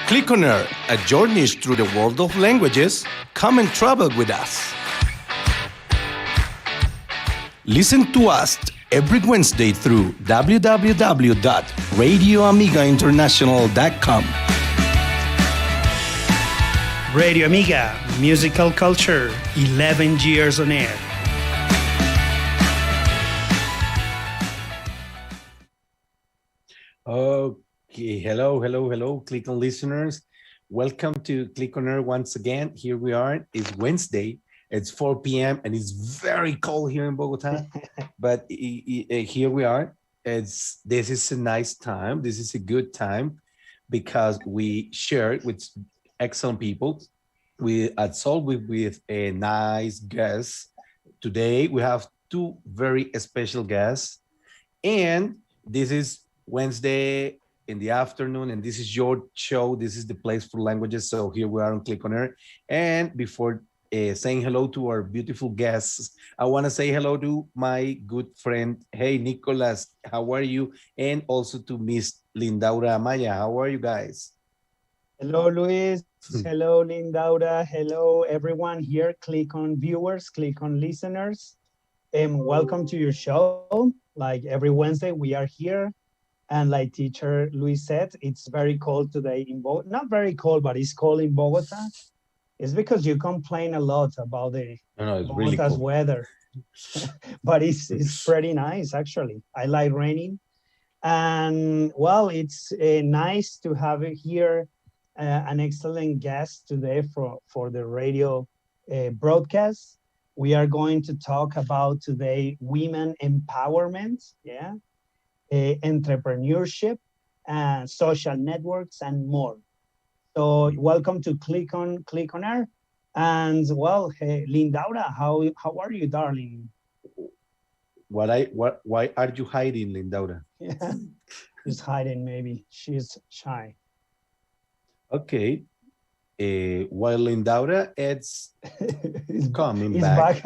Clic on Air, a journey through the world of languages. Come and travel with us. Listen to us every Wednesday through www.radioamigainternational.com. Radio Amiga, musical culture, 11 years on air. Okay, hello, Clic on listeners. Welcome to Clic on Air once again. Here we are. It's Wednesday. It's 4 p.m. and it's very cold here in Bogota. But here we are. This is a nice time. This is a good time because we share with excellent people. We solve with a nice guest. Today we have two very special guests, and this is Wednesday in the afternoon, and this is your show. This is the place for languages. So here we are on Clic on Air. And before saying hello to our beautiful guests, I want to say hello to my good friend. Hey, Nicolas, how are you? And also to Miss Lindaura Amaya. How are you guys? Hello, Luis. Hello, Lindaura. Hello, everyone here. Clic on viewers, Clic on listeners. And welcome to your show. Like every Wednesday, we are here. And like teacher Luis said, it's very cold today in Bogota. Not very cold, but it's cold in Bogota. It's because you complain a lot about the Bogota's really weather. But it's pretty nice, actually. I like raining. And well, it's nice to have here an excellent guest today for the radio broadcast. We are going to talk about today women empowerment, entrepreneurship, and social networks, and more. So welcome to Clic on Air. And well, hey, Lindaura, how are you, darling? Why are you hiding, Lindaura? Yeah, she's hiding, maybe. She's shy. Okay. While Lindaura is coming He's back.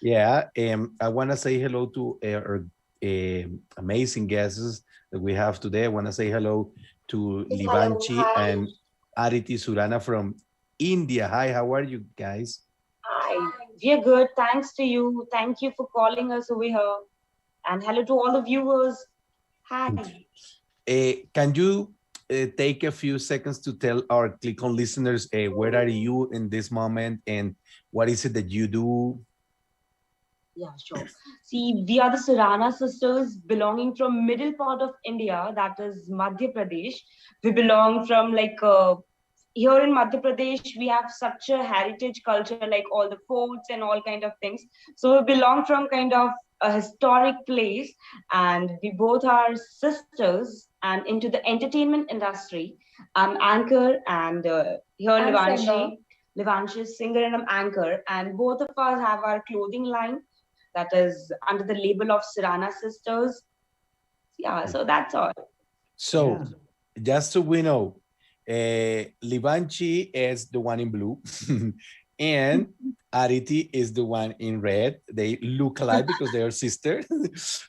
Yeah. I want to say hello to our amazing guests that we have today. I want to say hello to Livanchi and Ariti Surana from India. Hi, how are you guys? Hi, we are good. Thanks to you. Thank you for calling us over here. And hello to all the viewers. Hi. Can you take a few seconds to tell our Clic on listeners where are you in this moment and what is it that you do? Yeah, sure. See, we are the Surana sisters belonging from middle part of India, that is Madhya Pradesh. We belong from here in Madhya Pradesh, we have such a heritage culture, like all the forts and all kind of things. So we belong from kind of a historic place, and we both are sisters and into the entertainment industry. I'm anchor, and here Livanchi is singer and I'm anchor, and both of us have our clothing line that is under the label of Surana Sisters. Yeah, so that's all. So, just so we know, Livanchi is the one in blue, and Ariti is the one in red. They look alike because they are sisters.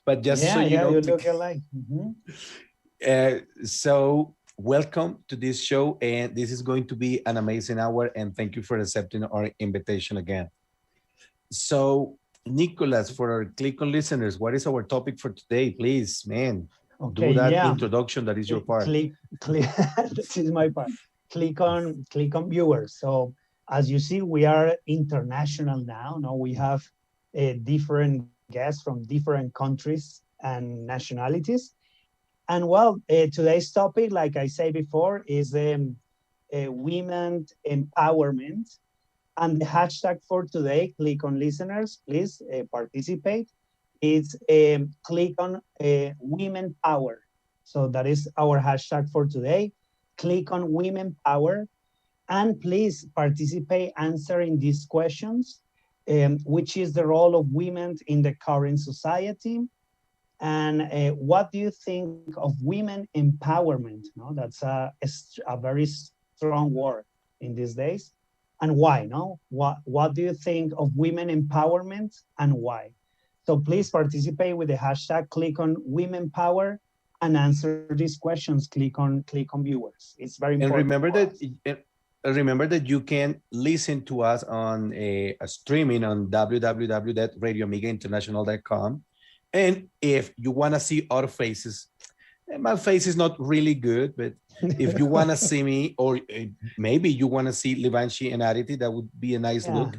But just so you know, you look alike. So welcome to this show, and this is going to be an amazing hour. And thank you for accepting our invitation again. So, Nicolas, for our Clic on listeners, what is our topic for today? Please, man, do that introduction. That is your part. This is my part. Clic on viewers. So as you see, we are international now. Now we have different guests from different countries and nationalities. And well, today's topic, like I said before, is women empowerment. And the hashtag for today, Clic on listeners, please participate. It's Clic on women power. So that is our hashtag for today. Clic on women power. And please participate answering these questions. Which is the role of women in the current society? And what do you think of women empowerment? No, that's a very strong word in these days. And why? No, what do you think of women empowerment and why? So please participate with the hashtag Clic on women power. and answer these questions. Click on viewers. It's very And important. remember that you can listen to us on a streaming on www.radioamigainternational.com. And if you want to see our faces, and my face is not really good, but if you want to see me, or maybe you want to see Livanchi and Ariti, that would be a nice look.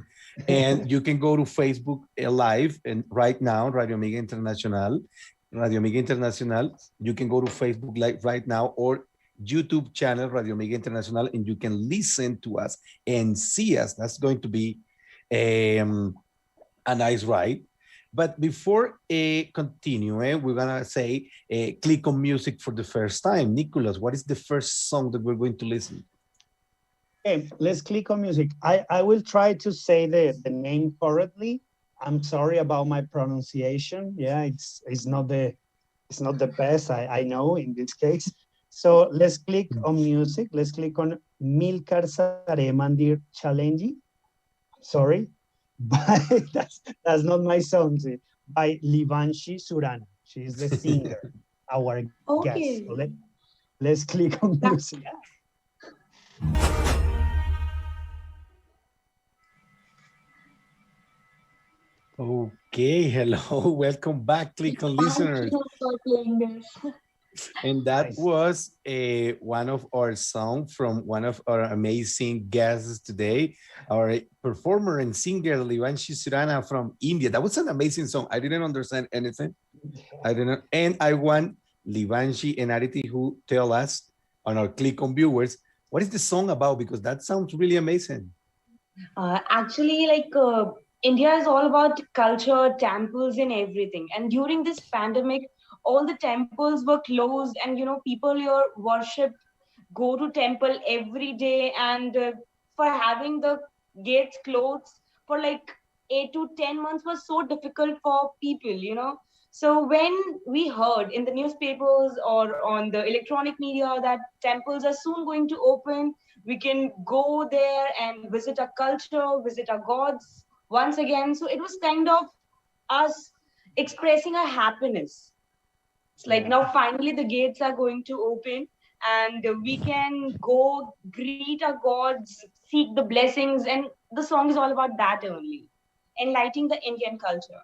And you can go to Facebook Live, and right now, Radio Amiga Internacional. You can go to Facebook Live right now, or YouTube channel Radio Amiga Internacional, and you can listen to us and see us. That's going to be a nice ride. But before continue, we're gonna say click on music for the first time. Nicholas, what is the first song that we're going to listen? Okay, let's click on music. I will try to say the name correctly. I'm sorry about my pronunciation. Yeah, it's not the best, I know in this case. So let's click on music. Let's click on Milkar Sare Mandir Challenge. Sorry, but that's not my song. By Livanchi Surana. She is the singer, our guest. So let's click on music. Okay, hello, welcome back, Click on listeners. And that was one of our songs from one of our amazing guests today, our performer and singer, Livanchi Surana from India. That was an amazing song. I didn't understand anything. And I want Livanchi and Ariti who tell us on our Click on viewers, what is the song about? Because that sounds really amazing. Actually, India is all about culture, temples, and everything. And during this pandemic, all the temples were closed, and people here worship, go to temple every day, and for having the gates closed for 8 to 10 months was so difficult for people. So when we heard in the newspapers or on the electronic media that temples are soon going to open, we can go there and visit our culture, visit our gods once again. So it was kind of us expressing our happiness. It's now finally the gates are going to open and we can go greet our gods, seek the blessings, and the song is all about that only, enlightening the Indian culture.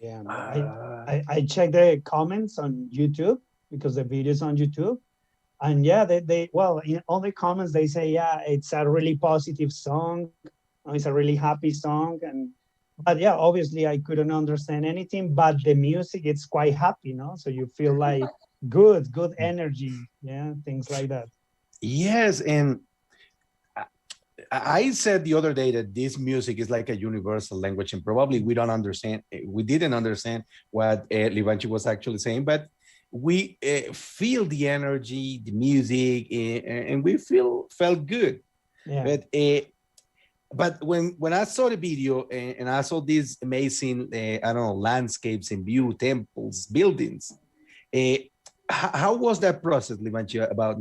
Yeah, I checked the comments on YouTube because the video's on YouTube. And yeah, they in all the comments, they say, yeah, it's a really positive song. It's a really happy song. But yeah, obviously I couldn't understand anything, but the music, it's quite happy, so you feel like good energy, things like that. Yes, and I said the other day that this music is like a universal language, and probably we didn't understand what Livanchi was actually saying, but we feel the energy, the music, and we felt good. Yeah. But when I saw the video and I saw these amazing, landscapes and view, temples, buildings, how was that process, Livanchi, about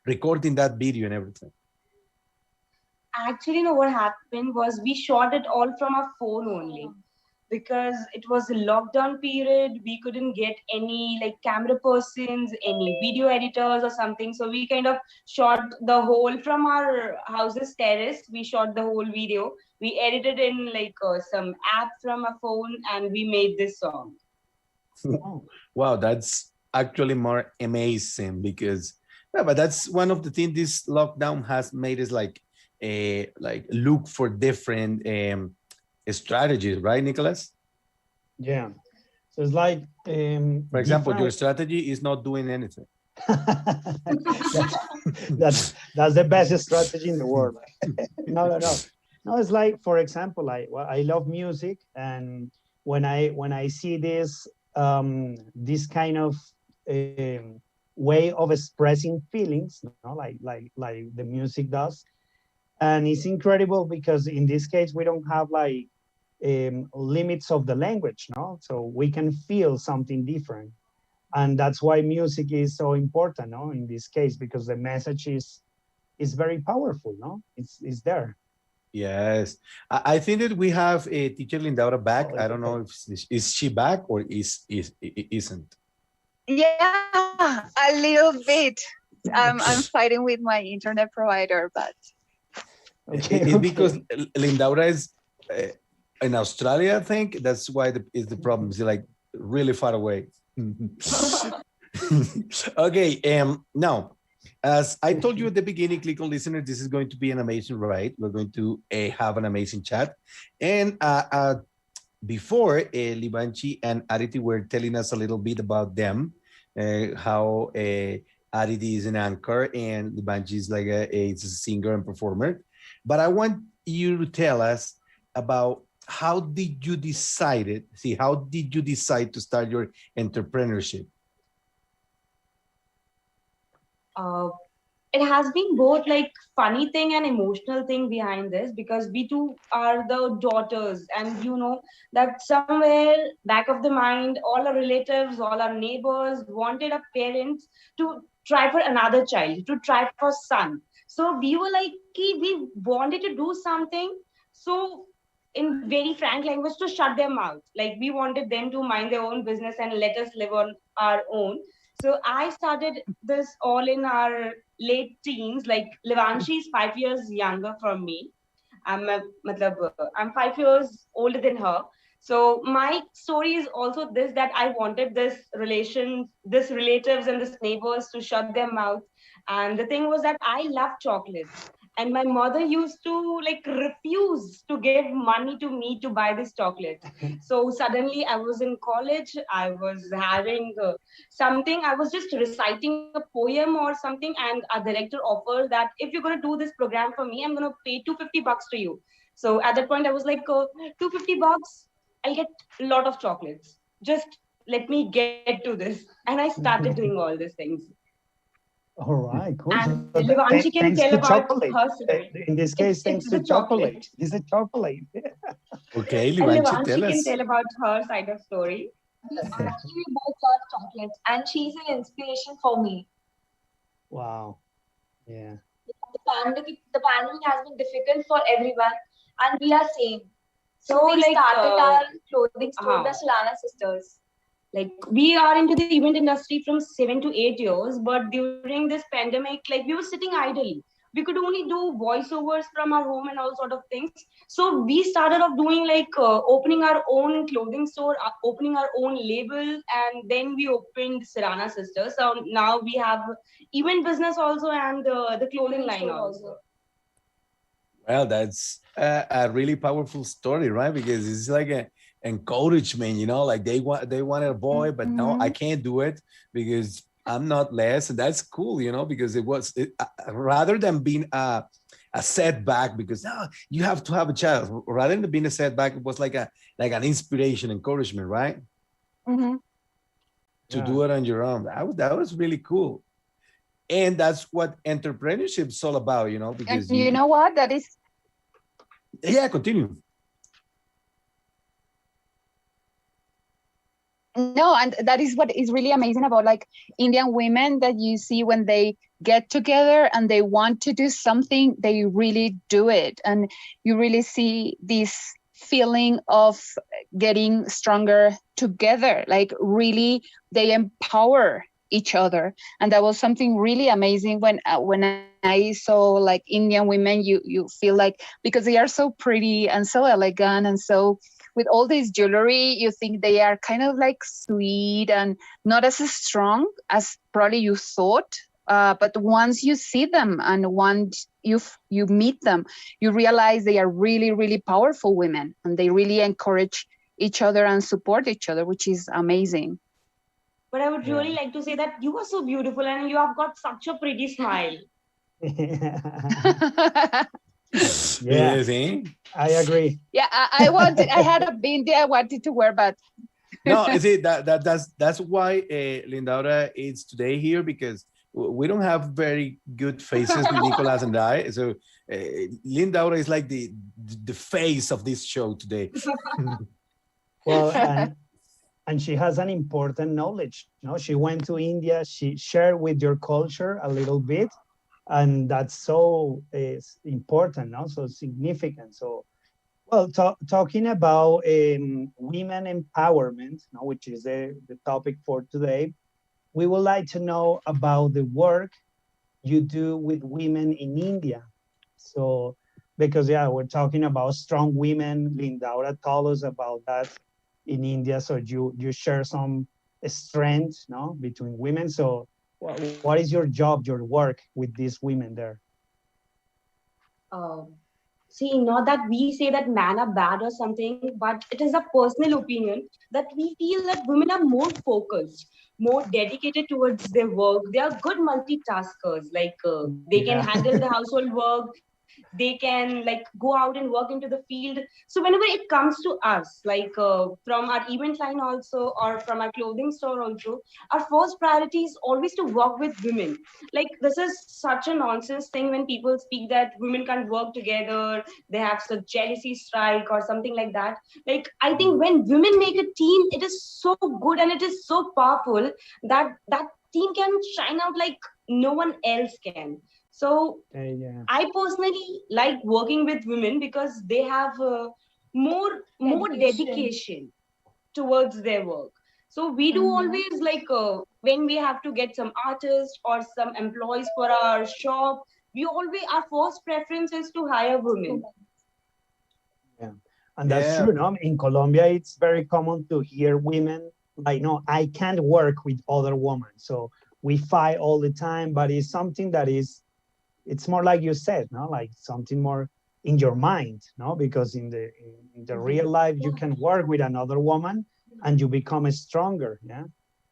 recording that video and everything? Actually, what happened was we shot it all from our phone only because it was a lockdown period. We couldn't get any camera persons, any video editors or something. So we kind of shot the whole from our house's terrace. We shot the whole video. We edited in some app from our phone and we made this song. Wow, that's actually more amazing because, but that's one of the things this lockdown has made us look for different strategies, right, Nicholas? Yeah. So it's for example, your strategy is not doing anything. that's the best strategy in the world. No, it's for example, I love music, and when I see this this kind of way of expressing feelings, like the music does. And it's incredible because in this case, we don't have limits of the language, so we can feel something different. And that's why music is so important, in this case, because the message is very powerful, it's there. Yes, I think that we have teacher Lindaura back. I don't know if is she back or isn't. Yeah, a little bit. I'm fighting with my internet provider, but Okay, It's because okay. Lindaura is in Australia, I think. That's why is the problem. It's like really far away. Okay, now, as I told you at the beginning, Click on Listener, this is going to be an amazing ride. We're going to have an amazing chat. And before, Libanchi and Ariti were telling us a little bit about them, how Ariti is an anchor and Libanchi is like a singer and performer. But I want you to tell us about how did you how did you decide to start your entrepreneurship? uh, it has been both like funny thing and emotional thing behind this, because we two are the daughters, and you know that somewhere back of the mind all our relatives, all our neighbors wanted our parents to try for another child, to try for son. So we were like, "Ki, we wanted to do something, so in very frank language, to shut their mouth. Like we wanted them to mind their own business and let us live on our own." So I started this all in our late teens. Like Livanshi is 5 years younger from me. I'm 5 years older than her. So my story is also this, that I wanted this relatives and this neighbors to shut their mouth. And the thing was that I love chocolates. And my mother used to like refuse to give money to me to buy this chocolate. So suddenly I was in college. I was having something. I was just reciting a poem or something, and a director offered that if you're going to do this program for me, I'm going to pay $250 to you. So at that point, I was like, $250, I'll get a lot of chocolates. Just let me get to this. And I started doing all these things. All right, cool. And So Livanshi can thanks tell to about chocolate. her story. In this case, It's thanks to the chocolate. chocolate. It's a chocolate. Okay, And Libanchi, Livanshi tell can us. tell about her side of story. we actually both love chocolates, and she's an inspiration for me. Wow. Yeah. The pandemic has been difficult for everyone, and we are same. So So we like, started our clothing store, the uh, Solana Sisters. like we are into the event industry from 7 to 8 years, but during this pandemic, like we were sitting idle. We could only do voiceovers from our home and all sort of things. So we started off doing like opening our own clothing store, opening our own label, and then we opened Sirana Sisters. So now we have event business also, and the clothing line also. Well, that's a really powerful story, right? Because it's like a encouragement, like they wanted a boy, but no, I can't do it because I'm not less. And that's cool, because rather than being a setback, because you have to have a child, rather than being a setback, it was like an inspiration, encouragement, right? Mm-hmm. To Yeah. do it on your own. That was really cool. And that's what entrepreneurship is all about, because And you know what? That is yeah, continue. no, and that is what is really amazing about like Indian women, that you see when they get together and they want to do something, they really do it, and you really see this feeling of getting stronger together. Like really, they empower each other, and that was something really amazing when I saw like Indian women. You feel like, because they are so pretty and so elegant and so with all this jewelry, you think they are kind of like sweet and not as strong as probably you thought. But once you see them and once you meet them, you realize they are really, really powerful women, and they really encourage each other and support each other, which is amazing. But I would Yeah. really like to say that you are so beautiful and you have got such a pretty smile. Yeah, See? I agree. Yeah, I had a bindi I wanted to wear, but No, you see that's why Lindaura is today here, because we don't have very good faces, Nicolas and I. So Lindaura is like the face of this show today. Well, and she has an important knowledge. She went to India. She shared with your culture a little bit, and that's so important, so significant. So, well, talking about women empowerment, which is the topic for today. we would like to know about the work you do with women in India. So, because yeah, we're talking about strong women. Lindaura told us about that in India. So you share some strength, no, between women. So, what is your job, your work with these women there? Uh, See, not that we say that men are bad or something, but it is a personal opinion that we feel that women are more focused, more dedicated towards their work. They are good multitaskers. Like they can Yeah. handle the household work, they can like go out and work into the field. So whenever it comes to us, like from our event line also or from our clothing store also, our first priority is always to work with women. Like this is such a nonsense thing when people speak that women can't work together, they have such jealousy strike or something like that. Like I think when women make a team, it is so good and it is so powerful that that team can shine out like no one else can. So Yeah. I personally like working with women because they have more dedication towards their work. So we do always like when we have to get some artists or some employees for our shop, we always our first preference is to hire women. Yeah, and that's Yeah. true. No, in Colombia, it's very common to hear women like, "No, I can't work with other women." So we fight all the time, but it's something that is, it's more like you said, no, like something more in your mind, no, because in the real life, you can work with another woman and you become stronger. Yeah.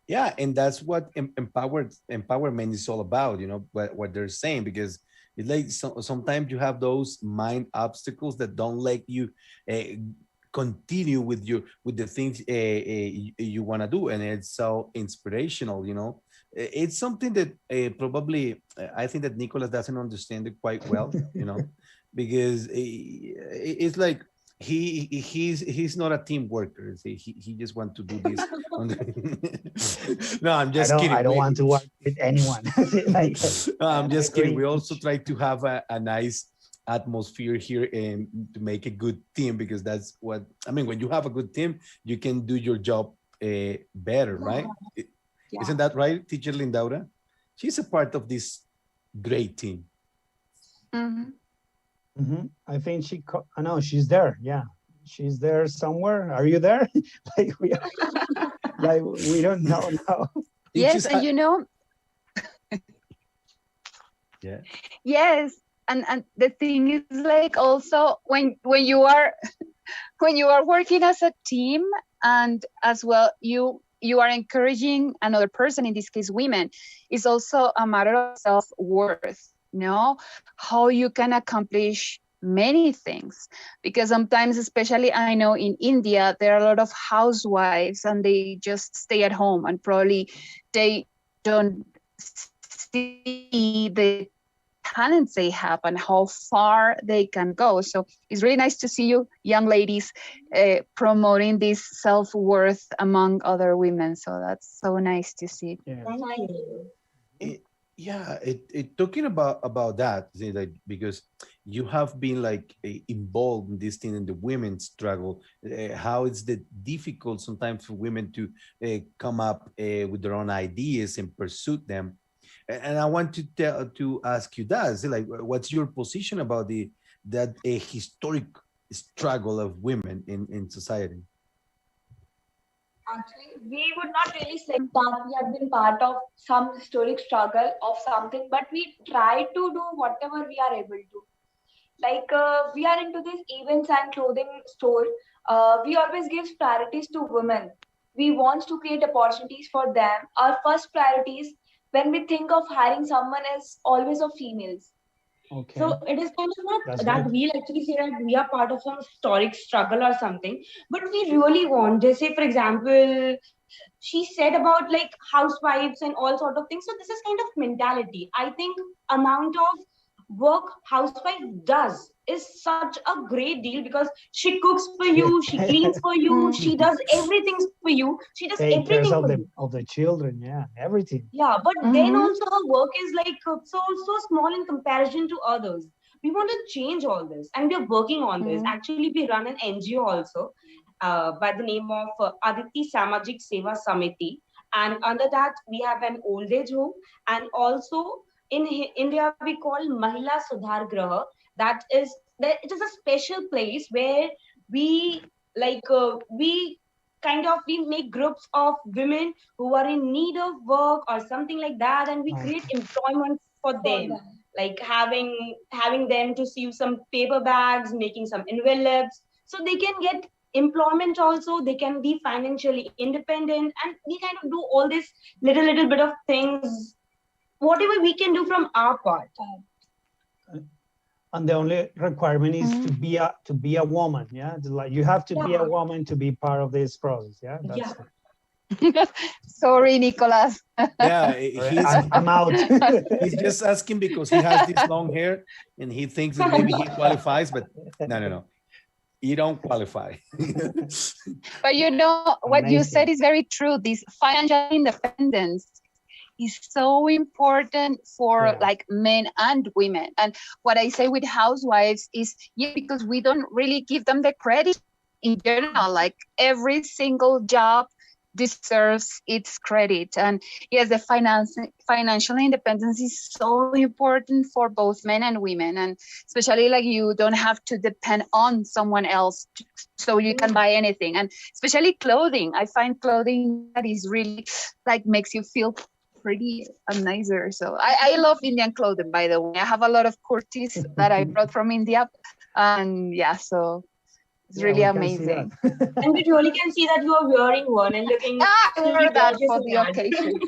Yeah, and that's what empowerment is all about, what they're saying, because it's like sometimes you have those mind obstacles that don't let you uh, continue with the things you want to do, and it's so inspirational. It's something that probably I think that Nicholas doesn't understand it quite well, because it's like he's not a team worker. He just want to do this on no, I'm just kidding. I don't want to work with anyone. Like, No, I'm I just kidding. agree. We also try to have a nice atmosphere here and to make a good team, because that's what I mean. When you have a good team, you can do your job better, right? Isn't that right, Teacher Lindaura? She's a part of this great team. I think I know she's there. Yeah, she's there somewhere. Are you there? Like like we don't know now. Yes, and yeah. Yes, and the thing is like also when you are when you are working as a team, and as well you are encouraging another person, in this case women, is also a matter of self-worth, how you can accomplish many things. Because sometimes, especially I know in India, there are a lot of housewives and they just stay at home, and probably they don't see the talents they have and how far they can go. So it's really nice to see you young ladies promoting this self-worth among other women. So that's so nice to see. Yeah. Thank you. Talking about that, like, because you have been like involved in this thing in the women's struggle, how it's difficult sometimes for women to come up with their own ideas and pursue them. And I want to ask you that, like, what's your position about that historic struggle of women in society? Actually, we would not really say that we have been part of some historic struggle of something, but we try to do whatever we are able to. Like we are into these events and clothing store. We always give priorities to women. We want to create opportunities for them. Our first priorities when we think of hiring someone is always of females. Okay. So it is kind of not That's that good. we'll actually say that we are part of some historic struggle or something, but we really want, just say for example, she said about like housewives and all sort of things. So this is kind of mentality. I think amount of work housewife does is such a great deal, because she cooks for you, she cleans for you, she does everything for you, she does Take everything care for you. of the children. Yeah, everything. Yeah, but then also her work is like so small in comparison to others. We want to change all this, and we are working on this. Actually, we run an NGO also by the name of Aditi Samajik Seva Samiti, And under that, we have an old age home. And also in India, we call Mahila Sudhar Graha. That it is a special place where we we kind of we make groups of women who are in need of work or something like that, and we create employment for them, like having them to sew some paper bags, making some envelopes, so they can get employment also, they can be financially independent, and we kind of do all this little bit of things, whatever we can do from our part. And the only requirement is to be a woman. Yeah, like you have to be a woman to be part of this process. Yeah. Sorry, Nicolas. Yeah, I'm out. He's just asking because he has this long hair and he thinks that maybe he qualifies, but no. You don't qualify. But you know, what you said is very true. This financial independence is so important for like men and women. And what I say with housewives is, because we don't really give them the credit in general. Like every single job deserves its credit. And yes, the financial independence is so important for both men and women. And especially like you don't have to depend on someone else so you can buy anything. And especially clothing. I find clothing that is really like makes you feel pretty and nicer. So I love Indian clothing, by the way. I have a lot of kurtis that I brought from India. And so it's really amazing. And we really can see that you are wearing one and looking for that for the occasion.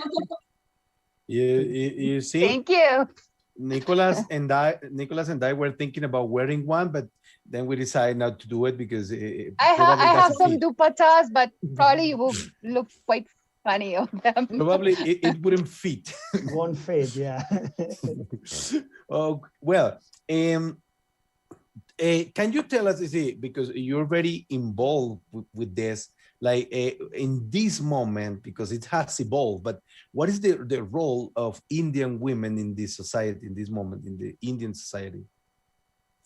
You see? Thank you. Nicolas and I were thinking about wearing one, but then we decided not to do it because I have some dupattas, but probably you will look quite funny on them. Probably it wouldn't fit. It won't fit, yeah. Oh, well, can you tell us, because you're very involved with this, like in this moment, because it has evolved, but what is the role of Indian women in this society, in this moment, in the Indian society?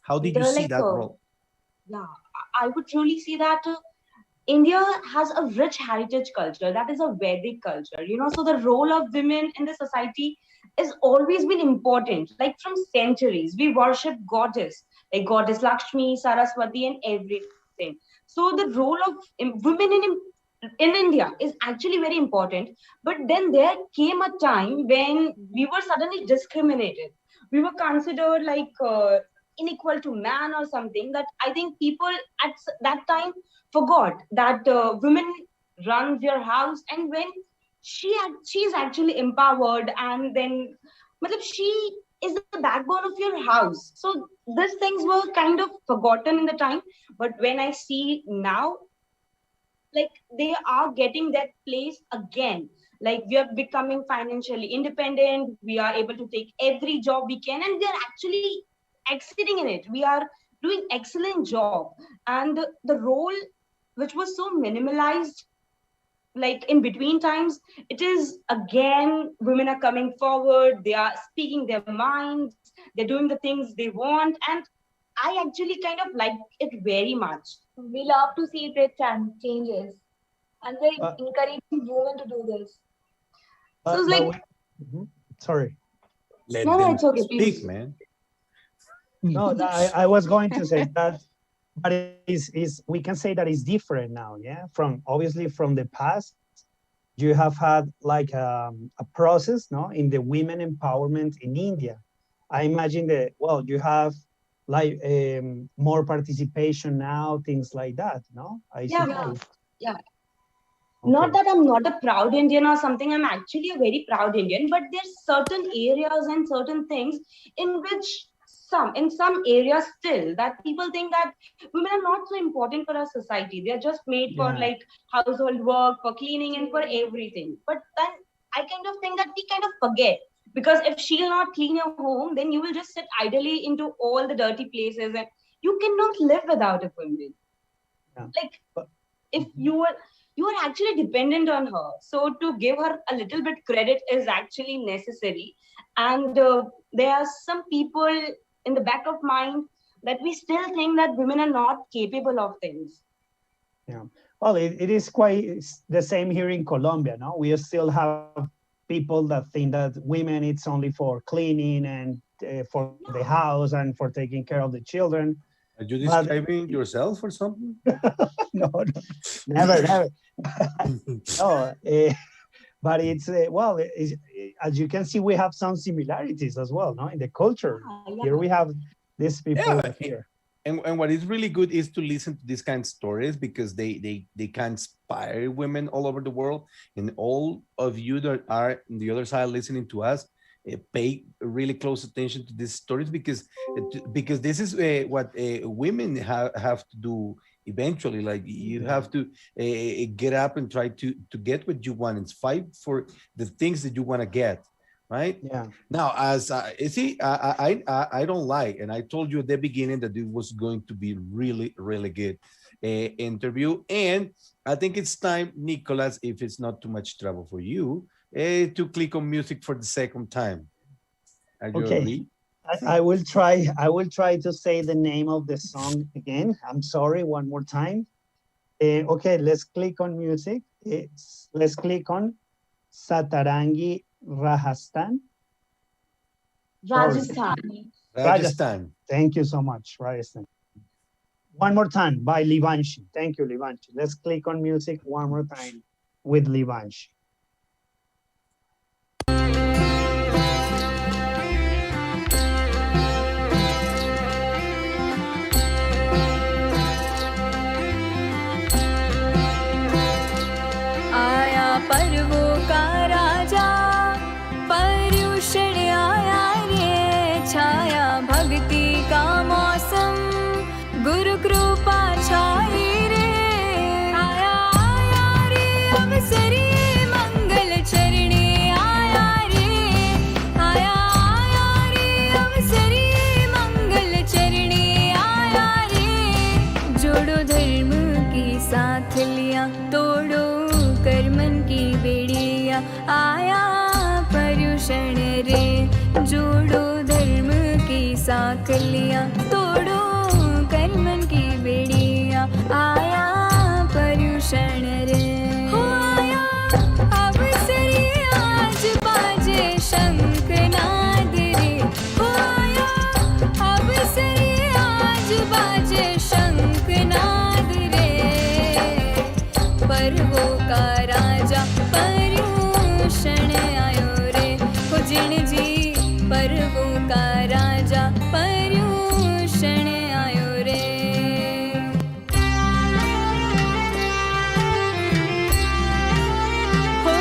How did you see that role? Yeah, I would truly see that India has a rich heritage culture, that is a Vedic culture, so the role of women in the society has always been important, like from centuries. We worship like goddess Lakshmi, Saraswati, and everything. So the role of women in India is actually very important. But then there came a time when we were suddenly discriminated. We were considered like unequal to man or something, that I think people at that time forgot that women run their house, and when she's actually empowered, and then she is the backbone of your house. So these things were kind of forgotten in the time, but when I see now, like they are getting that place again, like we are becoming financially independent, we are able to take every job we can, and we are actually exceeding in it. We are doing excellent job, and the role which was so minimalized, like in between times, it is again, women are coming forward, they are speaking their minds, they're doing the things they want, and I actually kind of like it very much. We love to see great changes, and we're encouraging women to do this. So it's like, sorry. Let them it's okay, speak, please. Man. No, I was going to say that, but we can say that it's different now, yeah. Obviously from the past, you have had like a process, no, in the women empowerment in India. I imagine that you have like more participation now, things like that, no? Yeah. Okay. Not that I'm not a proud Indian or something. I'm actually a very proud Indian, but there's certain areas and certain things in which in some areas still that people think that women are not so important for our society. They are just made for like household work, for cleaning, and for everything. But then I kind of think that we kind of forget, because if she'll not clean your home, then you will just sit idly into all the dirty places, and you cannot live without a woman. Yeah. Like if you are actually dependent on her. So to give her a little bit credit is actually necessary. And there are some people in the back of mind that we still think that women are not capable of things. Yeah. Well, it is quite the same here in Colombia, no? We still have people that think that women, it's only for cleaning and for the house and for taking care of the children. Are you But describing yourself or something? no, never, never. No, but it's, well, as you can see, we have some similarities as well, no? In the culture. Here we have these people here. And what is really good is to listen to these kind of stories because they can inspire women all over the world. And all of you that are on the other side listening to us, pay really close attention to these stories because this is what women have to do eventually. Like you have to get up and try to get what you want and fight for the things that you want to get. Right. Yeah. Now, as you see, I don't lie, and I told you at the beginning that it was going to be really, really good interview. And I think it's time, Nicholas, if it's not too much trouble for you, to click on music for the second time. Are you okay? I will try. I will try to say the name of the song again. I'm sorry. One more time. Okay, let's click on music. Let's click on Satarangi Rajasthan. Rajasthan. Thank you so much, Rajasthan. One more time by Livanshi. Thank you, Livanshi. Let's click on music one more time with Livanshi. आया पर्वों का राजा पर्युषण आया रे छाया भक्ति का मौसम गुरु कृपा छाई रे आया आया रे अवसरी मंगल चरणे आया रे आया आया रे अवसरी मंगल चरणे आया रे जोड़ो धर्म की साथ लिया तोड़ो कर्मन की बेड़िया आया पर्युषण रे जोड़ो धर्म की साखलियां तोड़ो कर्मन की बेड़िया आया पर्युषण रे हो आया अवसरी आज बाजे शंखनाद रे हो आया अवसरी आज बाजे शंखनाद रे पर्वों का राजा पर्युषण आयो रे हो जिण जी पर्वों का राजा पर्युषण आयो रे हो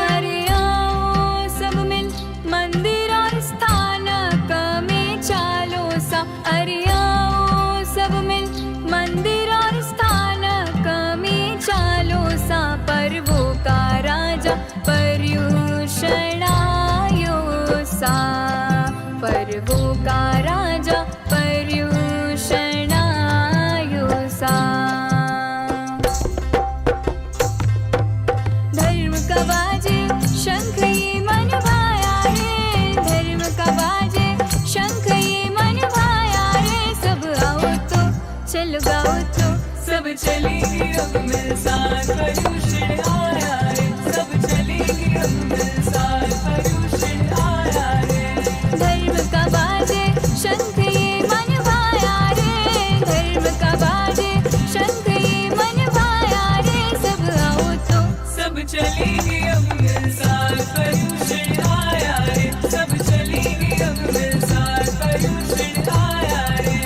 अरे आओ सब मिल मंदिर और स्थानक में चालो सा अरे आओ सब मिल मंदिर और स्थानक में चालो सा पर्वों का राजा पर्युषण आयो सा पर्वों का राजा पर्युषण आयो सा धर्म का बाजे शंख ये मन भाया रे धर्म का बाजे शंख ये मन भाया रे सब आओ तो चल गाओ तो सब चलेगी अब मिल साथ पर्युषण आया रे सब चलेगी अब मिल साथ पर्युषण आया रे धर्म का बाजे शंख ये मन भाया रे धर्म का बाजे शंख ये मन भाया रे सब आओ तो सब चलेगी अब मिल साथ पर्युषण आया रे सब चलेगी अब मिल साथ पर्युषण आया रे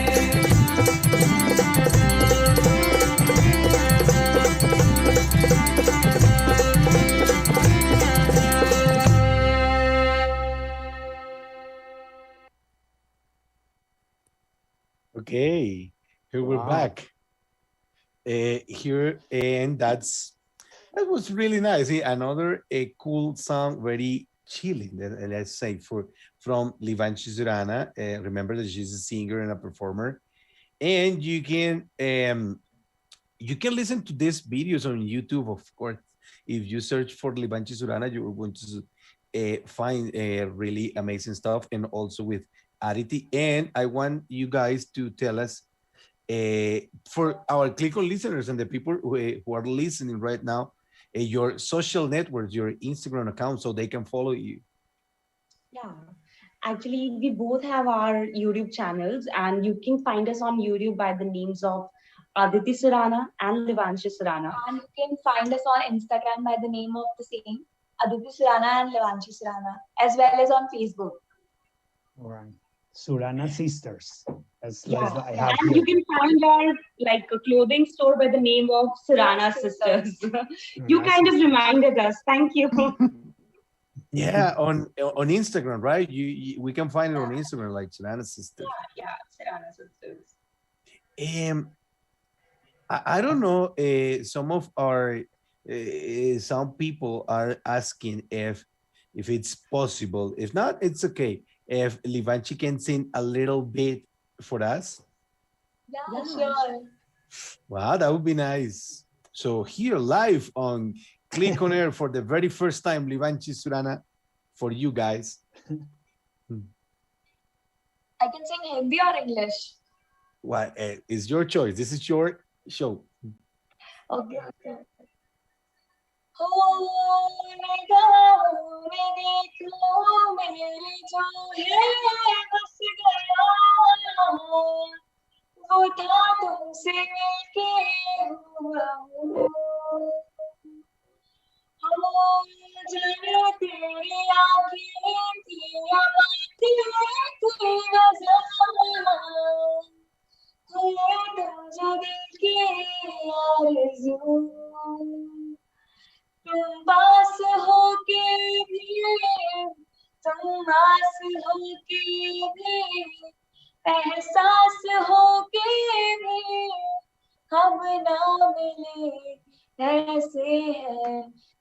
Okay, here we're back. Here, and that was really nice. Another a cool song, very chilling. Let's say from Livanshi Zurana. Remember that she's a singer and a performer, and you can listen to these videos on YouTube, of course. If you search for Livanshi Zurana, you're going to find really amazing stuff, and also with Ariti. And I want you guys to tell us for our Click on listeners and the people who are listening right now, your social networks, your Instagram account, so they can follow you. Yeah. Actually, we both have our YouTube channels, and you can find us on YouTube by the names of Aditi Surana and Livanshi Surana. And you can find us on Instagram by the name of the same, Aditi Surana and Levanshi Surana, as well as on Facebook. All right. Surana Sisters. As Yeah, I have and here. you can find our like a clothing store by the name of Surana Sisters. You kind of reminded us. Thank you. Yeah, on Instagram, right? We can find it on Instagram, like Surana Sisters. Yeah, Surana Sisters. I don't know. Some of our some people are asking if it's possible. If not, it's okay. If Livanchi can sing a little bit for us. Yeah, sure. Wow, that would be nice. So here live on Click on Air for the very first time, Livanchi Surana, for you guys. I can sing Hindi or English. Well, it's your choice. This is your show. Okay. Oh, nigahoon mein dekh lo mere jo hai bas gaya wo tha tumse milke hua hu jane teri aankhein thi awazi thi nazar तुम जो दिल की आरज़ू तुम पास हो के भी तुम आस हो के भी एहसास हो के भी हम ना मिले ऐसे है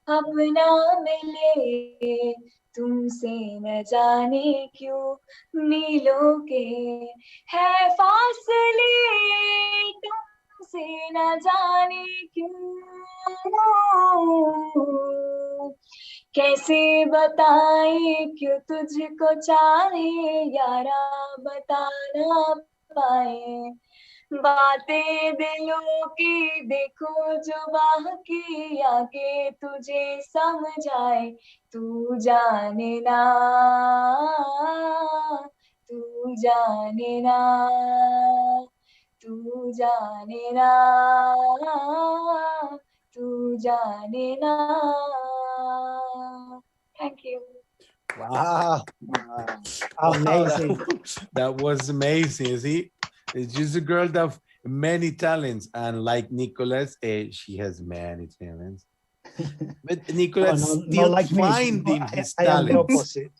हम ना मिले तुमसे न जाने क्यों मीलों के है फासले तुमसे न जाने क्यों कैसे बताए क्यों तुझको चाहे यारा बता ना पाए बातें दिलों की देखो जो बाकी आगे तुझे समझाए तू जाने ना तू जाने ना तू जाने ना तू जाने ना Thank you. Wow. Amazing. That was amazing. See, it's just a girl of many talents. And like Nicholas, she has many talents. But Nicholas still like finding me. his I am the talents. opposite.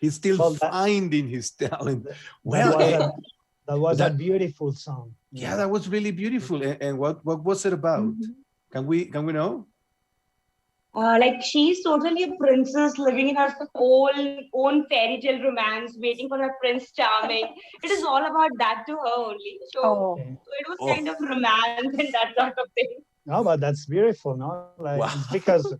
He's still finding his talent. Well, that was a beautiful song. Yeah, that was really beautiful. And what was it about? Can we know? Like she's totally a princess living in her own fairy tale romance, waiting for her prince charming. It is all about that to her only. So it was kind of romance and that sort of thing. No, but that's beautiful, no? Like it's because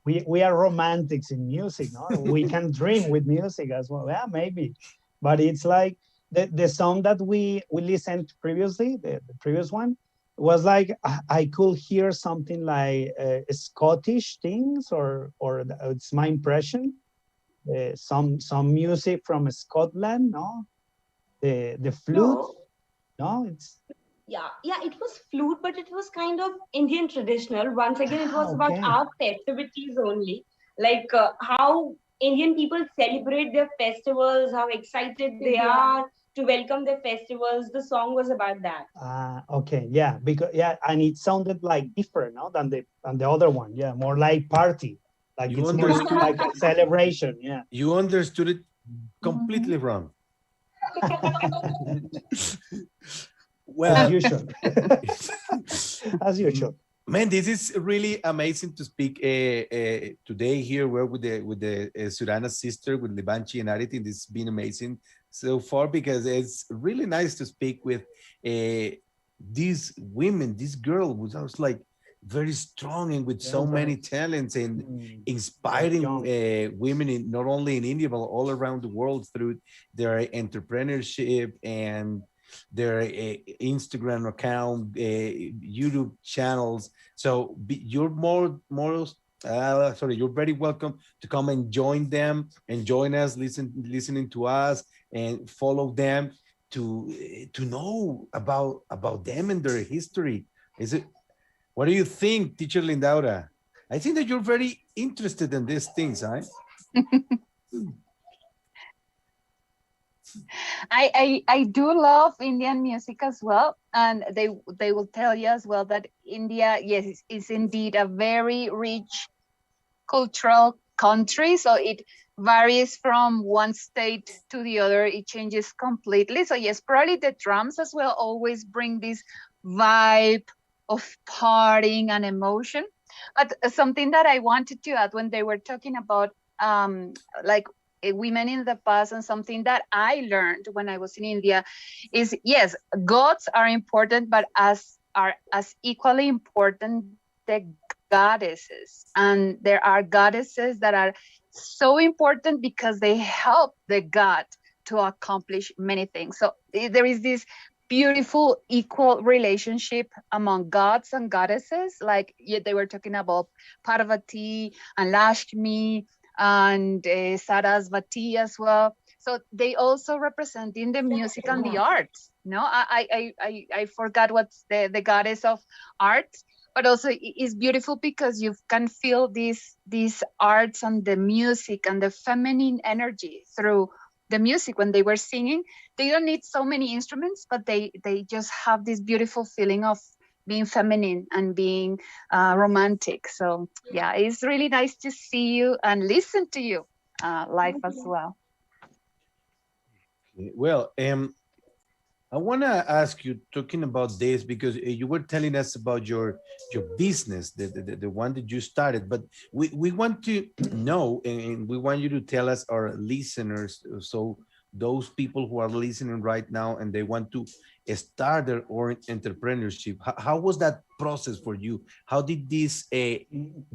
we are romantics in music, no? We can dream with music as well. Yeah, maybe. But it's like the song that we listened previously, the previous one, was like I could hear something like Scottish things, or it's my impression. Some music from Scotland, no? The flute, no? It's yeah, it was flute, but it was kind of Indian traditional. Once again, it was about our festivities only, like how Indian people celebrate their festivals, how excited they are to welcome their festivals. The song was about that. Okay, yeah, because and it sounded like different, no, than the other one. Yeah, more like party, like you it's more like a celebration. Yeah, you understood it completely wrong. Well, as usual. As usual. Man, this is really amazing to speak today here. We're with the Surana sister, with Livanchi and Aditi. This has been amazing so far because it's really nice to speak with these women, this girl who was like very strong and with so many talents and inspiring women not only in India but all around the world through their entrepreneurship and their Instagram account, YouTube channels. So you're you're very welcome to come and join them and join us, listening to us and follow them to know about them and their history. Is it? What do you think, Teacher Lindaura? I think that you're very interested in these things, right? I do love Indian music as well, and they will tell you as well that India, yes, is indeed a very rich cultural country. So it varies from one state to the other. It changes completely. So yes, probably the drums as well always bring this vibe of partying and emotion. But something that I wanted to add when they were talking about like women in the past, and something that I learned when I was in India is, yes, gods are important, but as equally important the goddesses. And there are goddesses that are so important because they help the god to accomplish many things. So there is this beautiful equal relationship among gods and goddesses. Like they were talking about Parvati and Lakshmi and Sarasvati as well. So they also represent in the music and the arts. No, I forgot what's the goddess of arts, but also it's beautiful because you can feel these arts and the music and the feminine energy through the music. When they were singing, they don't need so many instruments, but they just have this beautiful feeling of being feminine and being romantic. So yeah, it's really nice to see you and listen to you live as well. Well, I want to ask you, talking about this, because you were telling us about your business, the one that you started, but we want to know, and we want you to tell us, our listeners, so those people who are listening right now and they want to start their own entrepreneurship, how was that process for you? How did this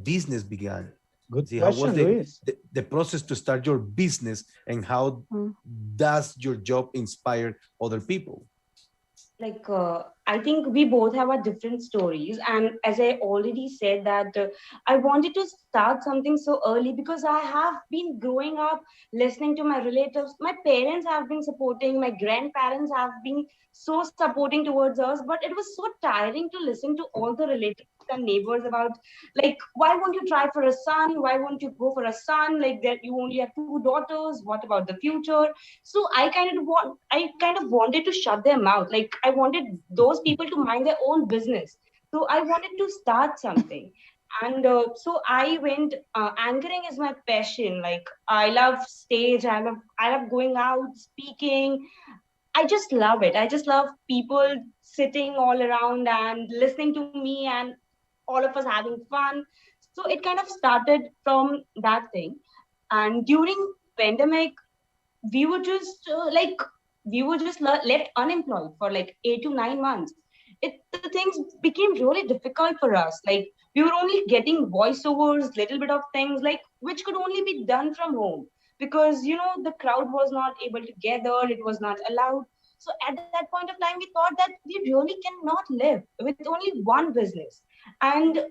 business begin? Good See, question, how was Luis. the process to start your business, and how does your job inspire other people? Like I think we both have our different stories, and as I already said that I wanted to start something so early because I have been growing up listening to my relatives. My parents have been supporting, my grandparents have been so supporting towards us, but it was so tiring to listen to all the relatives and neighbors about, like, why won't you try for a son, why won't you go for a son, like that you only have 2 daughters, what about the future? So I kind of wanted to shut them out. Like I wanted those people to mind their own business. So I wanted to start something. And so I went, anchoring is my passion. Like I love stage, I love going out, speaking. I just love it. I just love people sitting all around and listening to me and all of us having fun. So it kind of started from that thing. And during pandemic, we were just left unemployed for like 8 to 9 months. The things became really difficult for us. Like we were only getting voiceovers, little bit of things like which could only be done from home because the crowd was not able to gather, it was not allowed. So at that point of time we thought that we really cannot live with only one business. And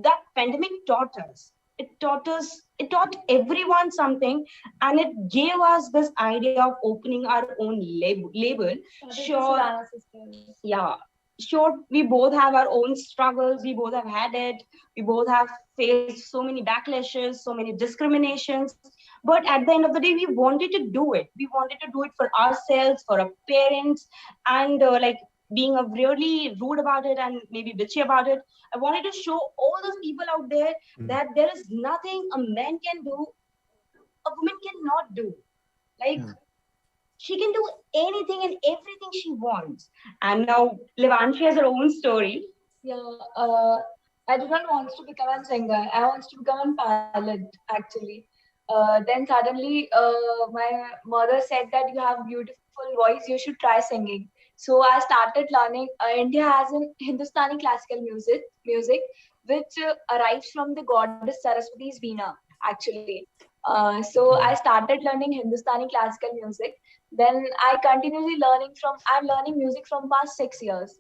that pandemic taught us, it taught everyone something, and it gave us this idea of opening our own label. Sure, yeah, sure, we both have our own struggles, we both have had it, we both have faced so many backlashes, so many discriminations, but at the end of the day we wanted to do it. We wanted to do it for ourselves, for our parents, and like being a really rude about it and maybe bitchy about it, I wanted to show all those people out there that there is nothing a man can do a woman cannot do. Like she can do anything and everything she wants. And now Levanshi has her own story. Yeah, I did not want to become a singer. I want to become a pilot, actually. Then suddenly, my mother said that you have beautiful voice, you should try singing. So I started learning. India has an Hindustani classical music which arrives from the goddess Saraswati's veena, actually. So I started learning Hindustani classical music. Then I continuously I'm learning music from past 6 years.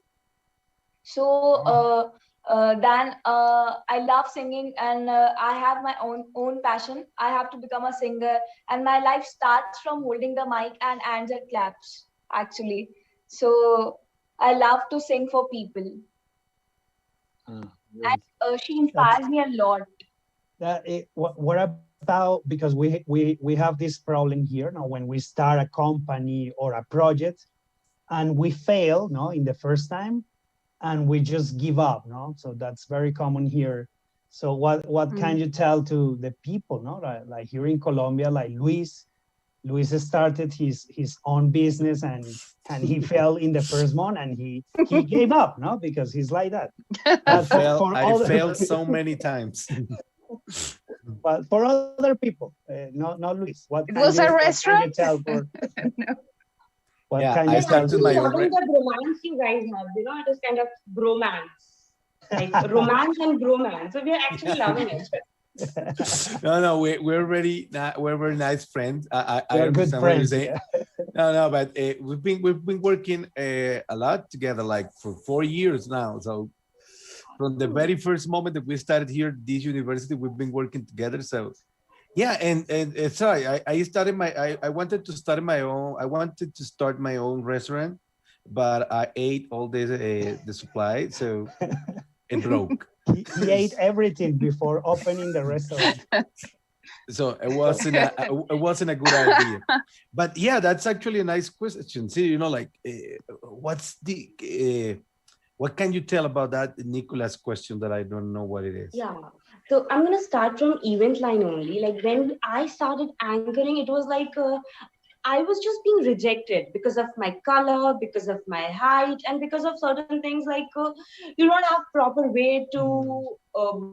So then I love singing, and I have my own passion. I have to become a singer, and my life starts from holding the mic and angel claps actually. So I love to sing for people, and she inspires me a lot. What about, because we have this problem here now when we start a company or a project and we fail, no, in the first time, and we just give up, no? So that's very common here. So what can you tell to the people, no? Like here in Colombia, like Luis started his own business and he fell in the first month and he gave up, no? Because he's like that. I failed so many times. But for other people, not Luis. It was a restaurant. What yeah, kind I of started my own. The romance you guys have, it is kind of bromance, like romance and bromance. So we are actually loving it. No, we're very nice friends. I understand what you're saying. Yeah. No, but we've been working a lot together, like for 4 years now. So from the very first moment that we started here, this university, we've been working together. So yeah, and sorry, I started I wanted to start my own. I wanted to start my own restaurant, but I ate all the supply, so it broke. He ate everything before opening the restaurant. So it wasn't a good idea. But yeah, that's actually a nice question. See, like what's the what can you tell about that Nicola's question that I don't know what it is? Yeah. So I'm going to start from event line only. Like when I started anchoring, it was like I was just being rejected because of my color, because of my height, and because of certain things like you don't have proper way to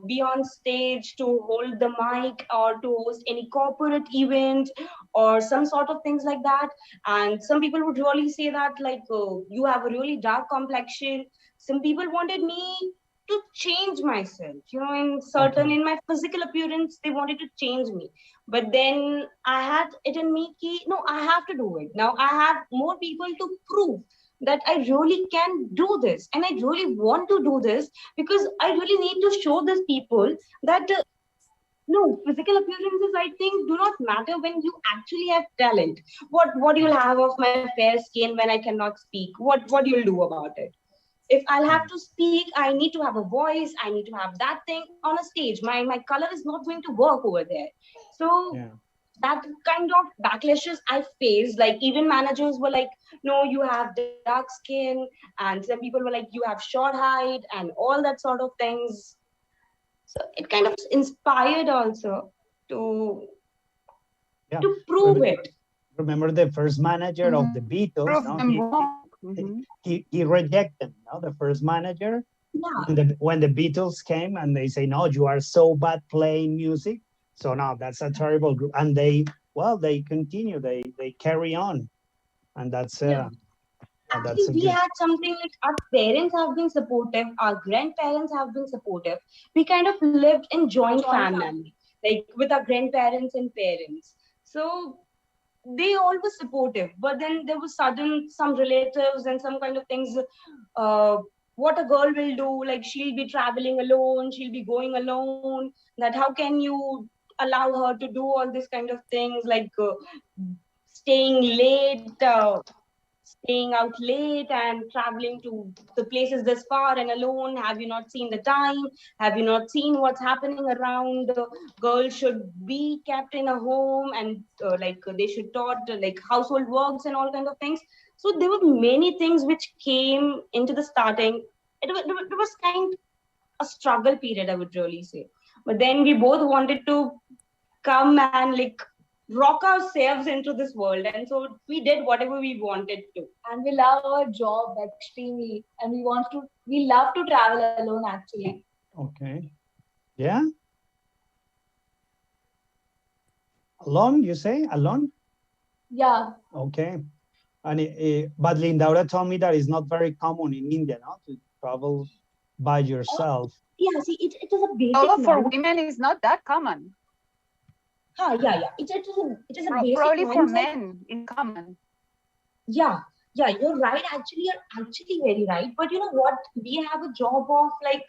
be on stage, to hold the mic, or to host any corporate event, or some sort of things like that. And some people would really say that like you have a really dark complexion. Some people wanted me to change myself, in my physical appearance, they wanted to change me. But then I had it in me, no, I have to do it. Now I have more people to prove that I really can do this. And I really want to do this because I really need to show these people that no, physical appearances, I think, do not matter when you actually have talent. What you'll have of my fair skin when I cannot speak? What you'll do about it? If I'll have to speak, I need to have a voice. I need to have that thing on a stage. My color is not going to work over there. So that kind of backlashes I faced. Like even managers were like, no, you have dark skin. And some people were like, you have short height and all that sort of things. So it kind of inspired also to prove it. Remember the first manager of the Beatles? He rejected the first manager. When the Beatles came and they say, no, you are so bad playing music. So now that's a terrible group. And they continue, they carry on. And that's actually, we had something like our parents have been supportive, our grandparents have been supportive. We kind of lived in joint family, like with our grandparents and parents. So they all were supportive, but then there was some relatives and some kind of things. What a girl will do, like she'll be traveling alone, she'll be going alone. That how can you allow her to do all these kind of things, like staying late, staying out late and traveling to the places this far and alone. Have you not seen the time? Have you not seen what's happening around? Girls should be kept in a home and they should taught like household works and all kinds of things. So there were many things which came into the starting. It was kind of a struggle period, I would really say. But then we both wanted to come and like rock ourselves into this world, and so we did whatever we wanted to. And we love our job extremely, and we love to travel alone actually. Okay. Yeah. Alone, you say? Alone? Yeah. Okay. And but Lindaura told me that it's not very common in India, no, to travel by yourself. Yeah, see, it is a basic. Although for women, it's not that common. Yeah. It is a basic Probably for mindset. men in common. Yeah, you're right. Actually, you're actually very right. But you know what? We have a job of like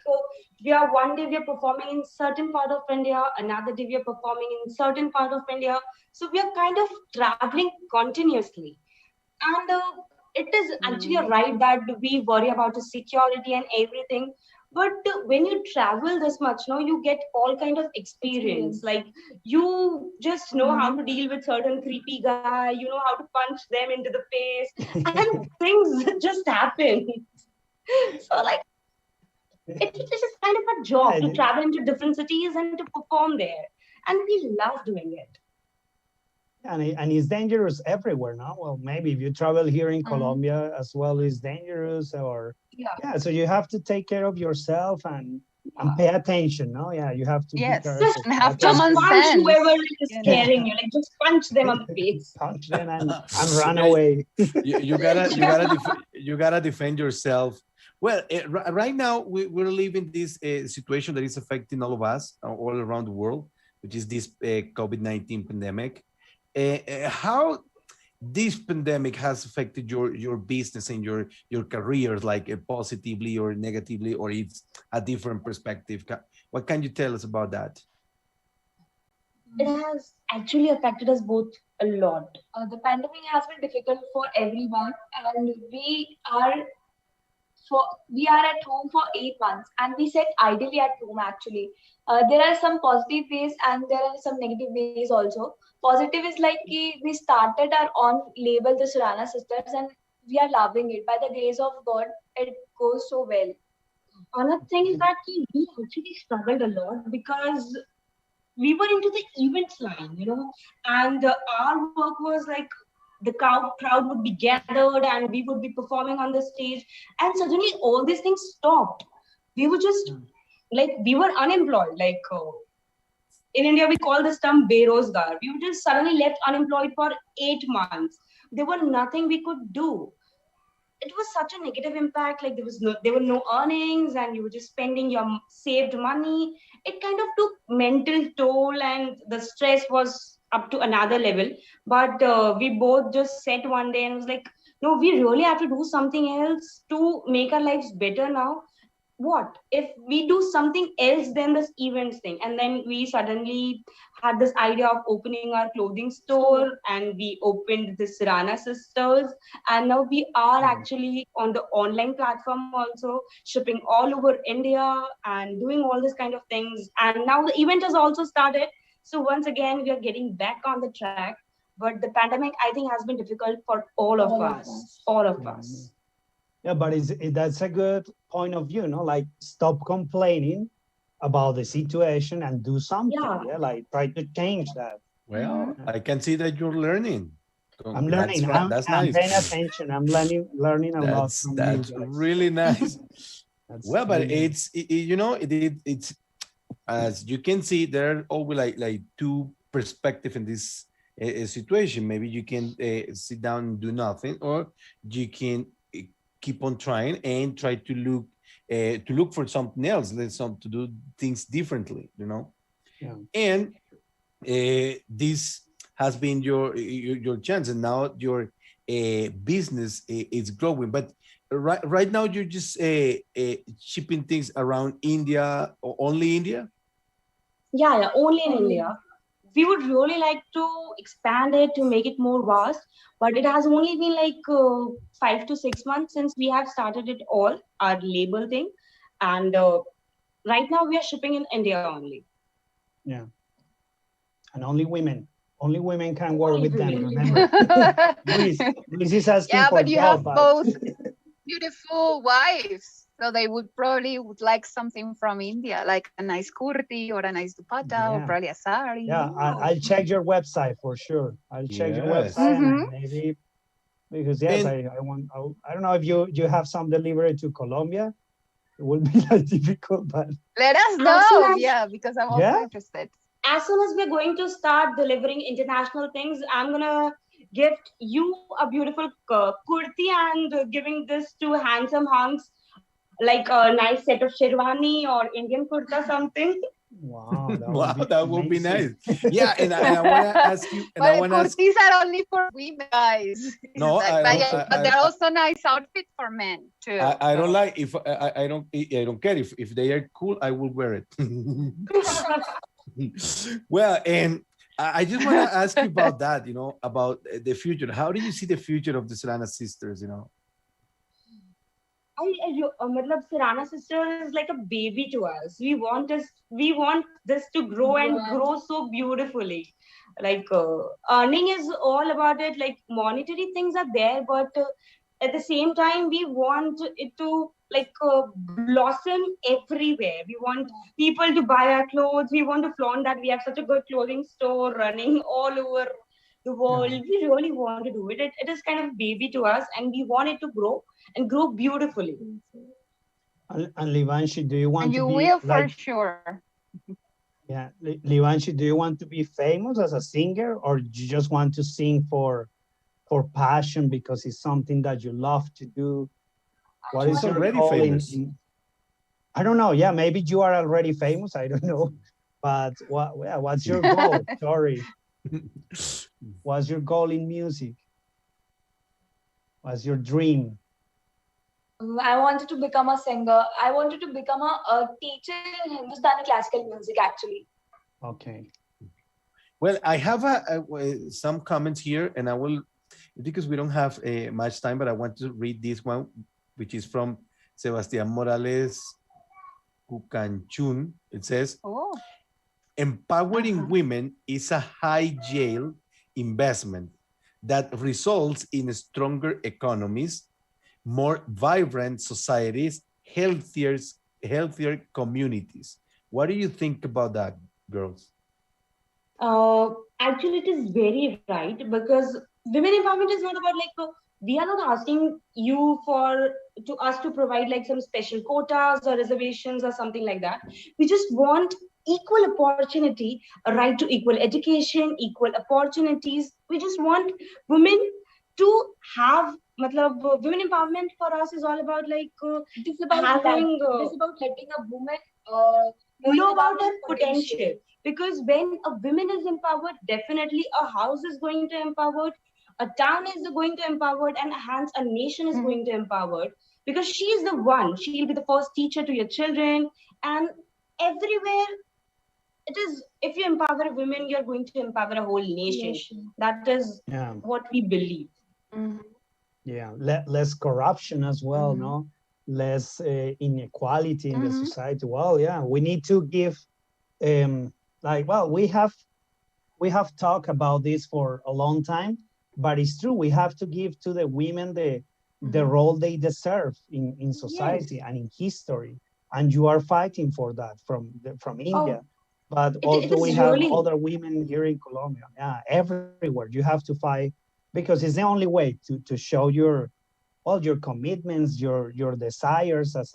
we are one day we are performing in certain part of India, another day we are performing in certain part of India. So we are kind of traveling continuously, and it is actually a right that we worry about the security and everything. But when you travel this much, no, you get all kind of experience. Like you just know how to deal with certain creepy guy. You know how to punch them into the face, and things just happen. So like it's just kind of a job to travel into different cities and to perform there, and we love doing it. And it's dangerous everywhere now. Well, maybe if you travel here in Colombia as well, it's dangerous. Or so you have to take care of yourself and pay attention. No, you have to be careful. And have Just common punch sense. whoever is scaring you. Like just punch them on the face. Punch them and run away. You gotta defend yourself. Well, right now we're living this situation that is affecting all of us all around the world, which is this COVID-19 pandemic. How this pandemic has affected your business and your careers, like positively or negatively, or it's a different perspective? What can you tell us about that? It has actually affected us both a lot. The pandemic has been difficult for everyone, and we are at home for 8 months, and we sit ideally at home. Actually, there are some positive ways and there are some negative ways also. Positive is like we started our own label, the Surana Sisters, and we are loving it. By the grace of God, it goes so well. Another thing is that we actually struggled a lot because we were into the events line, and our work was like the crowd would be gathered and we would be performing on the stage, and suddenly all these things stopped. We were just like, we were unemployed. Like in India, we call this term berozgar. We were just suddenly left unemployed for 8 months. There were nothing we could do. It was such a negative impact. Like there were no earnings, and you were just spending your saved money. It kind of took mental toll, and the stress was up to another level. But we both just sat one day and was like, no, we really have to do something else to make our lives better now. What if we do something else than this events thing? And then we suddenly had this idea of opening our clothing store, and we opened the Sirana Sisters, and now we are actually on the online platform also, shipping all over India and doing all this kind of things. And now the event has also started, so once again we are getting back on the track. But the pandemic, I think, has been difficult for all of us. Yeah, but that's a good point of view, like stop complaining about the situation and do something. Like try to change that. Well, I can see that you're learning. I'm learning. That's I'm nice. paying attention. I'm learning a lot from that's you guys. really nice. Well, but really it's as you can see, there are always like two perspectives in this situation. Maybe you can sit down and do nothing, or you can keep on trying and try to look for something else, to do things differently, And this has been your chance, and now your business is growing. But right now you're just shipping things around India, or only India? Yeah, only in India. We would really like to expand it to make it more vast, but it has only been like 5 to 6 months since we have started it all, our label thing. And right now we are shipping in India only. Yeah. And only women can work with them, remember? Luis is asking for but you help, have both beautiful wives. So they would like something from India, like a nice kurti or a nice dupatta or probably a sari. Yeah, I'll check your website for sure. I'll check your website and maybe, because I don't know if you have some delivery to Colombia. It would be like difficult, but let us know. Because I'm also interested. As soon as we're going to start delivering international things, I'm gonna gift you a beautiful kurti and giving this to handsome hunks, like a nice set of sherwani or Indian kurta something. Wow, Wow, that would be nice. amazing. Yeah, and I want to ask you, and I But want to ask. kurtis are only for women, guys. No, Like, I but, don't. yeah, but they're also nice outfit for men too. I don't so. like if I don't care if they are cool. I will wear it. Well, and I just want to ask you about that. You know, about the future. How do you see the future of the Serrana sisters? You know. Matlab, Sirana sister is like a baby to us. We want this to grow and grow so beautifully. Like earning is all about it. Like monetary things are there, but at the same time, we want it to like blossom everywhere. We want people to buy our clothes. We want to flaunt that we have such a good clothing store running all over the world. Yeah. We really want to do it. It is kind of baby to us, and we want it to grow and grow beautifully. And Livanshi, do you want And to you be will for like, sure. yeah, Livanshi, do you want to be famous as a singer, or you just want to sing for passion because it's something that you love to do? What is She's your already goal famous. I don't know. Yeah, maybe you are already famous. I don't know. But what's your goal? Sorry. What's your goal in music? What's your dream? I wanted to become a singer. I wanted to become a teacher in Hindustani classical music, actually. Okay. Well, I have some comments here, and I will, because we don't have much time, but I want to read this one, which is from Sebastián Morales Cucanchun. It says, Oh. empowering women is a high yield investment that results in stronger economies, more vibrant societies, healthier communities. What do you think about that, girls? Actually, it is very right, because women empowerment is not about like we are not asking you to us to provide like some special quotas or reservations or something like that. We just want equal opportunity, a right to equal education, equal opportunities. We just want women to have. Matlab, women empowerment for us is all about like It is about having. it is about letting a woman know about her potential. Because when a woman is empowered, definitely a house is going to empowered, a town is going to empowered, and hence a nation is going to empowered, because she is the one. She'll be the first teacher to your children, and everywhere it is. If you empower a woman, you're going to empower a whole nation. That is what we believe. Yeah, less corruption as well, no? Less inequality in the society. Well, yeah, we need to give we have talked about this for a long time, but it's true, we have to give to the women the role they deserve in society and in history, and you are fighting for that from India. But also we have other women here in Colombia. Yeah, everywhere you have to fight, because it's the only way to show all your commitments, your desires as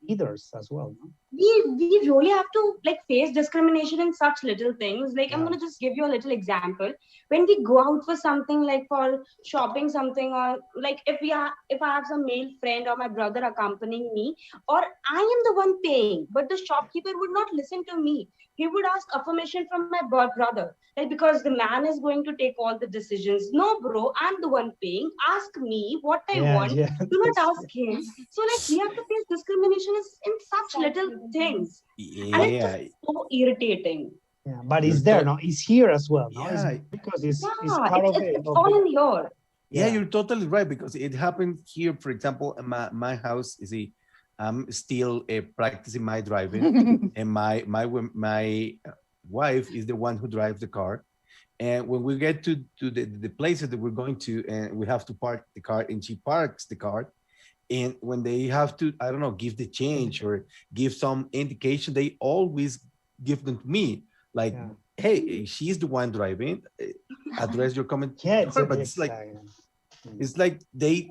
leaders as well. No? We really have to like face discrimination in such little things. Like I'm gonna just give you a little example. When we go out for something, like for shopping something, or like if I have some male friend or my brother accompanying me, or I am the one paying, but the shopkeeper would not listen to me. He would ask affirmation from my brother, like, because the man is going to take all the decisions. No, bro, I'm the one paying. Ask me what I want. Do not ask him. So like we have to face discrimination in such little things. And it's so irritating. Yeah, but it's there, no? It's here as well, no? Yeah. It's because it's part of it. It's all in here. Yeah, you're totally right, because it happened here. For example, in my house, you see, I'm still practicing my driving, and my wife is the one who drives the car. And when we get to the places that we're going to, and we have to park the car, and she parks the car. And when they have to, I don't know, give the change or give some indication, they always give them to me. Like, hey, she's the one driving. Address your comment. But it's like they,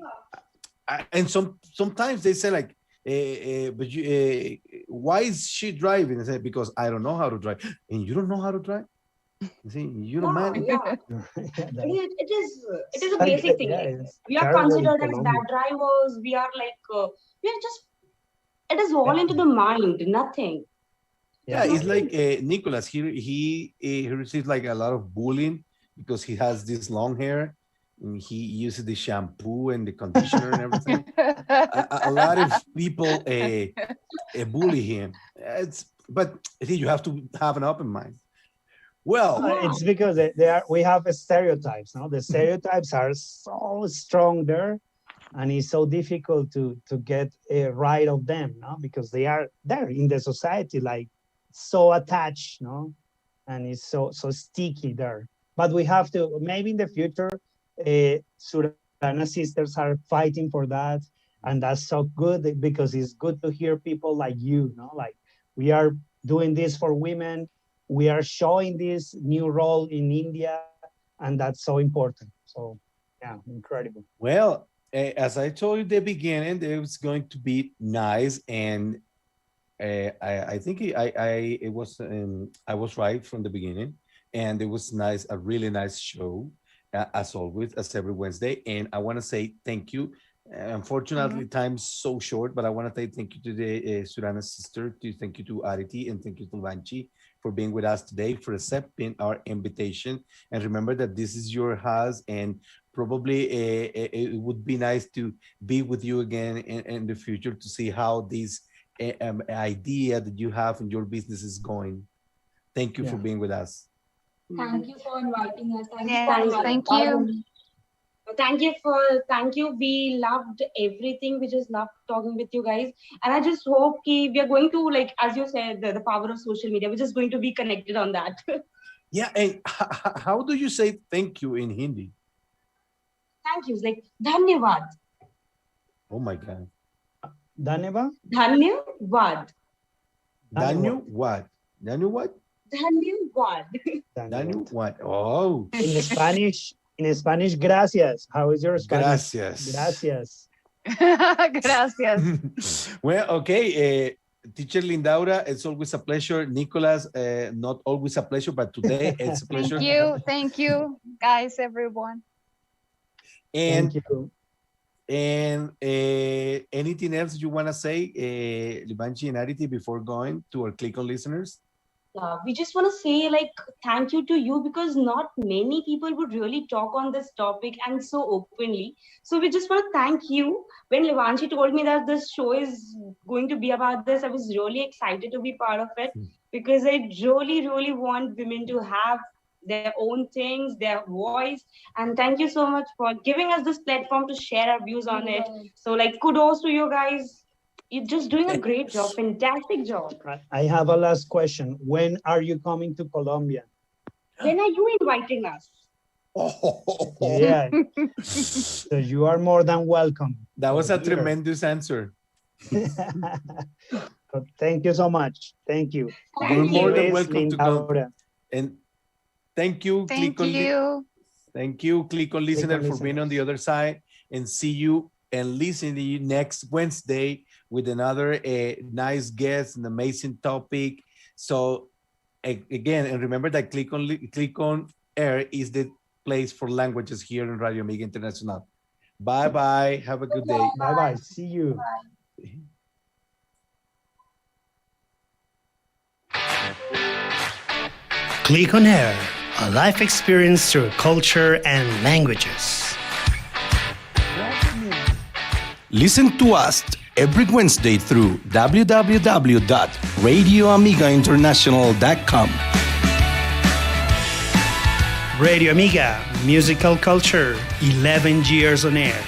and sometimes they say like, but you, why is she driving? I say, because I don't know how to drive. And you don't know how to drive? You see, you don't mind. Yeah. It is a basic thing. Like, we are considered as bad drivers. We are like, we are just, it is all into the mind, nothing. Yeah, it's like Nicholas. He receives like a lot of bullying because he has this long hair and he uses the shampoo and the conditioner and everything. A lot of people bully him. But you have to have an open mind. Well, It's because we have stereotypes. No, the stereotypes are so strong there, and it's so difficult to get rid of them. No, because they are there in the society, like so attached. No, and it's so sticky there. But we have to, maybe in the future, Surana sisters are fighting for that, and that's so good because it's good to hear people like you. No, like we are doing this for women. We are showing this new role in India, and that's so important. So, yeah, incredible. well, as I told you at the beginning, it was going to be nice, and I think I was right from the beginning, and it was nice, a really nice show, as always, as every Wednesday. And I want to say thank you. Unfortunately, time's so short, but I want to say thank you to the Surana sister, thank you to Ariti, and thank you to Vanchi for being with us today, for accepting our invitation. And remember that this is your house, and probably it would be nice to be with you again in the future to see how this idea that you have in your business is going. Thank you for being with us. Thank you for inviting us. Thank you. Thank you. We loved everything. We just loved talking with you guys. And I just hope we are going to, like, as you said, the power of social media, we're just going to be connected on that. Yeah, and how do you say thank you in Hindi? Thank you. It's like, Dhanyavad. Oh my God. Dhaneva? Dhanyavad. Dhanyavad. Dhanyavad? Dhanyavad. Dhanyavad. Oh. In Spanish, gracias. How is your Spanish? Gracias. Gracias. Well, okay. Teacher Lindaura, it's always a pleasure. Nicholas, not always a pleasure, but today it's a pleasure. Thank you, guys, everyone. And Thank you. And anything else you want to say, Libanchi and Ariti, before going to our Clic On listeners? We just want to say, like, thank you to you, because not many people would really talk on this topic and so openly. So we just want to thank you. When Livanchi told me that this show is going to be about this, I was really excited to be part of it, because I really, really want women to have their own things, their voice. And thank you so much for giving us this platform to share our views on it. So, like, kudos to you guys. You're just doing a great job, fantastic job. I have a last question. When are you coming to Colombia? When are you inviting us? Yeah, so you are more than welcome. That was a tremendous answer. So thank you so much. Thank you. You're more than Luis, welcome to Lindaura. come. And thank you, Thank Clic On you. Thank you, Clic On listener, for being on the other side. And see you and listen to you next Wednesday with another nice guest, an amazing topic. So again, and remember that Clic On Air is the place for languages here in Radio Amiga Internacional. Bye-bye. Have a good day. Bye-bye. See you. Clic On Air, a life experience through culture and languages. Listen to us every Wednesday through www.radioamigainternational.com. Radio Amiga, musical culture, 11 years on air.